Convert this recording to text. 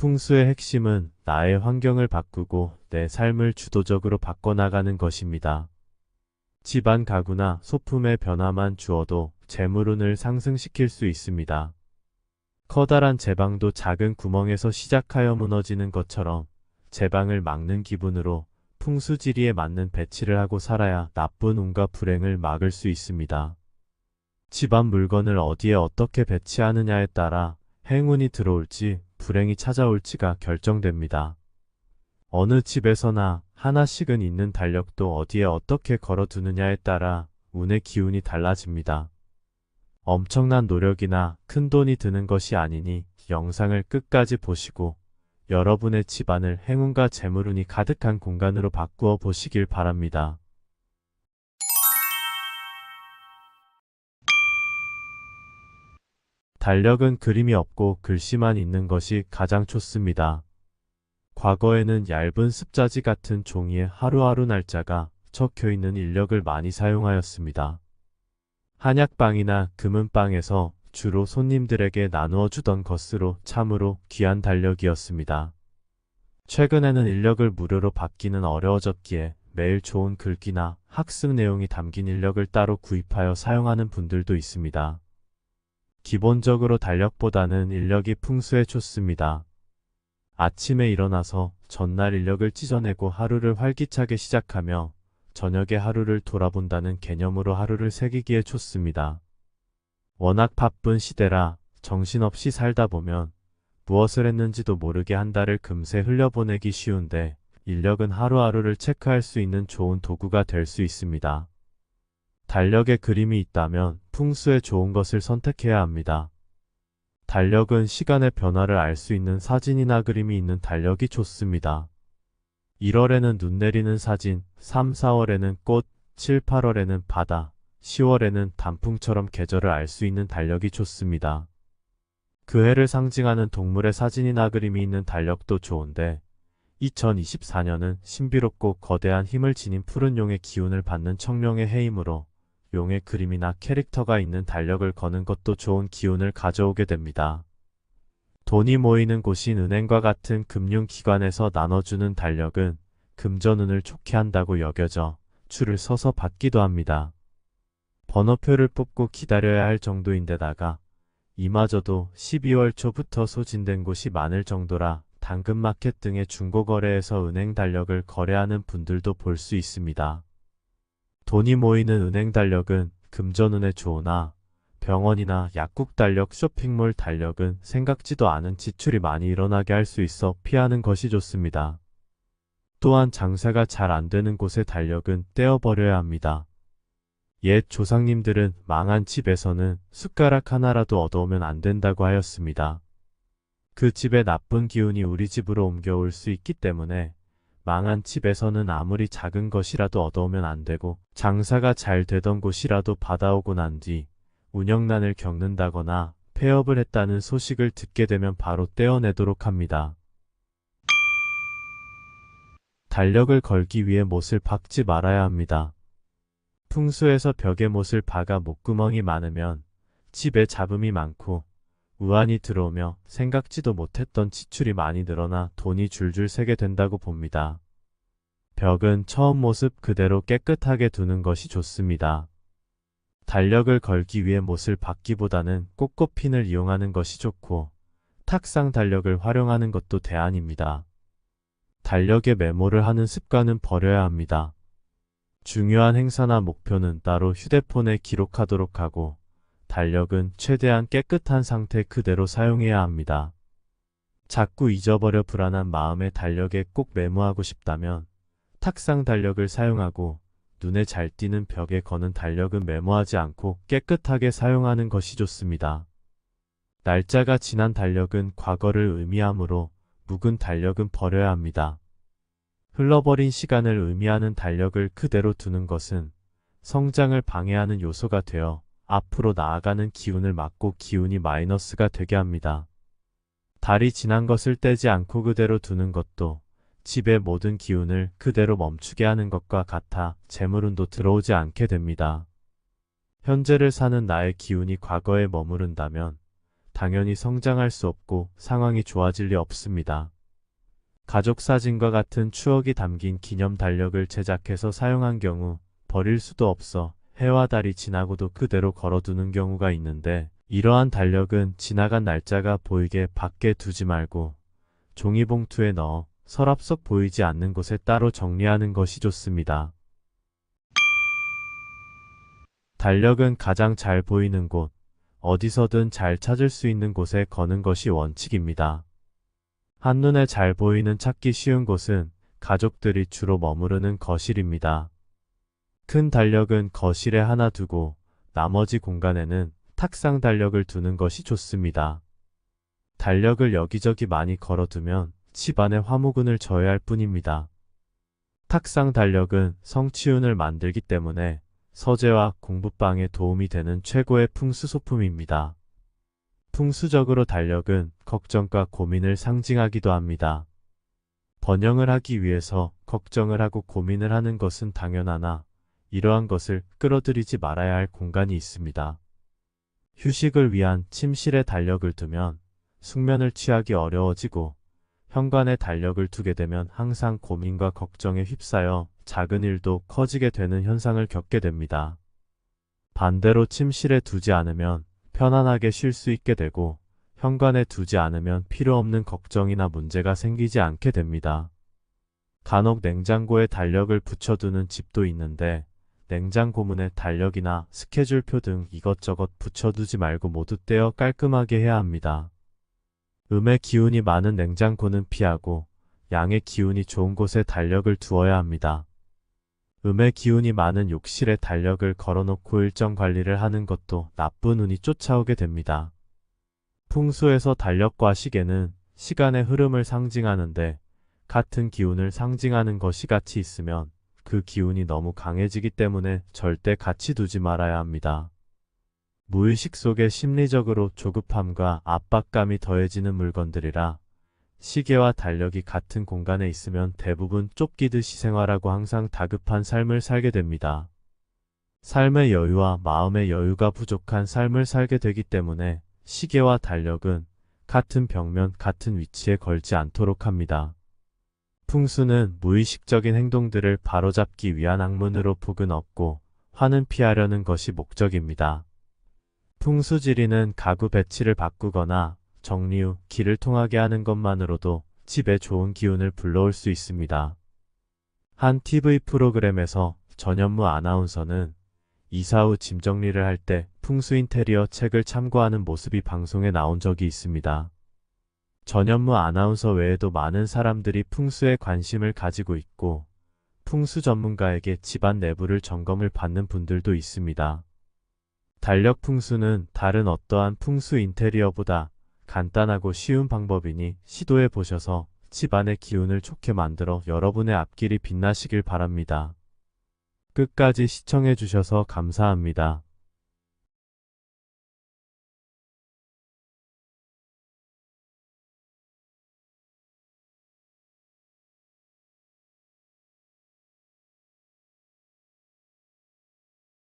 풍수의 핵심은 나의 환경을 바꾸고 내 삶을 주도적으로 바꿔나가는 것입니다. 집안 가구나 소품의 변화만 주어도 재물운을 상승시킬 수 있습니다. 커다란 제방도 작은 구멍에서 시작하여 무너지는 것처럼 제방을 막는 기분으로 풍수지리에 맞는 배치를 하고 살아야 나쁜 운과 불행을 막을 수 있습니다. 집안 물건을 어디에 어떻게 배치하느냐에 따라 행운이 들어올지 불행이 찾아올지가 결정됩니다. 어느 집에서나 하나씩은 있는 달력도 어디에 어떻게 걸어두느냐에 따라 운의 기운이 달라집니다. 엄청난 노력이나 큰 돈이 드는 것이 아니니 영상을 끝까지 보시고 여러분의 집안을 행운과 재물운이 가득한 공간으로 바꾸어 보시길 바랍니다. 달력은 그림이 없고 글씨만 있는 것이 가장 좋습니다. 과거에는 얇은 습자지 같은 종이에 하루하루 날짜가 적혀 있는 인력을 많이 사용하였습니다. 한약방이나 금은방에서 주로 손님들에게 나누어 주던 것으로 참으로 귀한 달력이었습니다. 최근에는 인력을 무료로 받기는 어려워졌기에 매일 좋은 글귀나 학습 내용이 담긴 인력을 따로 구입하여 사용하는 분들도 있습니다. 기본적으로 달력보다는 인력이 풍수에 좋습니다. 아침에 일어나서 전날 인력을 찢어내고 하루를 활기차게 시작하며 저녁에 하루를 돌아본다는 개념으로 하루를 새기기에 좋습니다. 워낙 바쁜 시대라 정신없이 살다 보면 무엇을 했는지도 모르게 한 달을 금세 흘려보내기 쉬운데 인력은 하루하루를 체크할 수 있는 좋은 도구가 될 수 있습니다. 달력에 그림이 있다면 풍수에 좋은 것을 선택해야 합니다. 달력은 시간의 변화를 알 수 있는 사진이나 그림이 있는 달력이 좋습니다. 1월에는 눈 내리는 사진, 3, 4월에는 꽃, 7, 8월에는 바다, 10월에는 단풍처럼 계절을 알 수 있는 달력이 좋습니다. 그 해를 상징하는 동물의 사진이나 그림이 있는 달력도 좋은데 2024년은 신비롭고 거대한 힘을 지닌 푸른 용의 기운을 받는 청룡의 해이므로 용의 그림이나 캐릭터가 있는 달력을 거는 것도 좋은 기운을 가져오게 됩니다. 돈이 모이는 곳인 은행과 같은 금융기관에서 나눠주는 달력은 금전운을 좋게 한다고 여겨져 줄을 서서 받기도 합니다. 번호표를 뽑고 기다려야 할 정도인데다가 이마저도 12월 초부터 소진된 곳이 많을 정도라 당근마켓 등의 중고거래에서 은행 달력을 거래하는 분들도 볼 수 있습니다. 돈이 모이는 은행 달력은 금전운에 좋으나 병원이나 약국 달력, 쇼핑몰 달력은 생각지도 않은 지출이 많이 일어나게 할 수 있어 피하는 것이 좋습니다. 또한 장사가 잘 안되는 곳의 달력은 떼어버려야 합니다. 옛 조상님들은 망한 집에서는 숟가락 하나라도 얻어오면 안 된다고 하였습니다. 그 집의 나쁜 기운이 우리 집으로 옮겨올 수 있기 때문에 망한 집에서는 아무리 작은 것이라도 얻어오면 안 되고 장사가 잘 되던 곳이라도 받아오고 난 뒤 운영난을 겪는다거나 폐업을 했다는 소식을 듣게 되면 바로 떼어내도록 합니다. 달력을 걸기 위해 못을 박지 말아야 합니다. 풍수에서 벽에 못을 박아 목구멍이 많으면 집에 잡음이 많고 우환이 들어오며 생각지도 못했던 지출이 많이 늘어나 돈이 줄줄 새게 된다고 봅니다. 벽은 처음 모습 그대로 깨끗하게 두는 것이 좋습니다. 달력을 걸기 위해 못을 박기보다는 꽃꽃핀을 이용하는 것이 좋고 탁상 달력을 활용하는 것도 대안입니다. 달력에 메모를 하는 습관은 버려야 합니다. 중요한 행사나 목표는 따로 휴대폰에 기록하도록 하고 달력은 최대한 깨끗한 상태 그대로 사용해야 합니다. 자꾸 잊어버려 불안한 마음에 달력에 꼭 메모하고 싶다면 탁상 달력을 사용하고 눈에 잘 띄는 벽에 거는 달력은 메모하지 않고 깨끗하게 사용하는 것이 좋습니다. 날짜가 지난 달력은 과거를 의미하므로 묵은 달력은 버려야 합니다. 흘러버린 시간을 의미하는 달력을 그대로 두는 것은 성장을 방해하는 요소가 되어 앞으로 나아가는 기운을 막고 기운이 마이너스가 되게 합니다. 달이 지난 것을 떼지 않고 그대로 두는 것도 집의 모든 기운을 그대로 멈추게 하는 것과 같아 재물운도 들어오지 않게 됩니다. 현재를 사는 나의 기운이 과거에 머무른다면 당연히 성장할 수 없고 상황이 좋아질 리 없습니다. 가족 사진과 같은 추억이 담긴 기념 달력을 제작해서 사용한 경우 버릴 수도 없어 해와 달이 지나고도 그대로 걸어두는 경우가 있는데, 이러한 달력은 지나간 날짜가 보이게 밖에 두지 말고 종이봉투에 넣어 서랍 속 보이지 않는 곳에 따로 정리하는 것이 좋습니다. 달력은 가장 잘 보이는 곳, 어디서든 잘 찾을 수 있는 곳에 거는 것이 원칙입니다. 한눈에 잘 보이는 찾기 쉬운 곳은 가족들이 주로 머무르는 거실입니다. 큰 달력은 거실에 하나 두고 나머지 공간에는 탁상 달력을 두는 것이 좋습니다. 달력을 여기저기 많이 걸어두면 집안의 화목운을 저해할 뿐입니다. 탁상 달력은 성취운을 만들기 때문에 서재와 공부방에 도움이 되는 최고의 풍수소품입니다. 풍수적으로 달력은 걱정과 고민을 상징하기도 합니다. 번영을 하기 위해서 걱정을 하고 고민을 하는 것은 당연하나 이러한 것을 끌어들이지 말아야 할 공간이 있습니다. 휴식을 위한 침실에 달력을 두면 숙면을 취하기 어려워지고, 현관에 달력을 두게 되면 항상 고민과 걱정에 휩싸여 작은 일도 커지게 되는 현상을 겪게 됩니다. 반대로 침실에 두지 않으면 편안하게 쉴 수 있게 되고, 현관에 두지 않으면 필요 없는 걱정이나 문제가 생기지 않게 됩니다. 간혹 냉장고에 달력을 붙여두는 집도 있는데, 냉장고문에 달력이나 스케줄표 등 이것저것 붙여두지 말고 모두 떼어 깔끔하게 해야 합니다. 음의 기운이 많은 냉장고는 피하고 양의 기운이 좋은 곳에 달력을 두어야 합니다. 음의 기운이 많은 욕실에 달력을 걸어놓고 일정 관리를 하는 것도 나쁜 운이 쫓아오게 됩니다. 풍수에서 달력과 시계는 시간의 흐름을 상징하는데, 같은 기운을 상징하는 것이 같이 있으면 그 기운이 너무 강해지기 때문에 절대 같이 두지 말아야 합니다. 무의식 속에 심리적으로 조급함과 압박감이 더해지는 물건들이라 시계와 달력이 같은 공간에 있으면 대부분 쫓기듯이 생활하고 항상 다급한 삶을 살게 됩니다. 삶의 여유와 마음의 여유가 부족한 삶을 살게 되기 때문에 시계와 달력은 같은 벽면, 같은 위치에 걸지 않도록 합니다. 풍수는 무의식적인 행동들을 바로잡기 위한 학문으로 폭은 없고 화는 피하려는 것이 목적입니다. 풍수지리는 가구 배치를 바꾸거나 정리 후 길을 통하게 하는 것만으로도 집에 좋은 기운을 불러올 수 있습니다. 한 TV 프로그램에서 전현무 아나운서는 이사 후 짐 정리를 할 때 풍수 인테리어 책을 참고하는 모습이 방송에 나온 적이 있습니다. 전현무 아나운서 외에도 많은 사람들이 풍수에 관심을 가지고 있고, 풍수 전문가에게 집안 내부를 점검을 받는 분들도 있습니다. 달력 풍수는 다른 어떠한 풍수 인테리어보다 간단하고 쉬운 방법이니 시도해 보셔서 집안의 기운을 좋게 만들어 여러분의 앞길이 빛나시길 바랍니다. 끝까지 시청해 주셔서 감사합니다.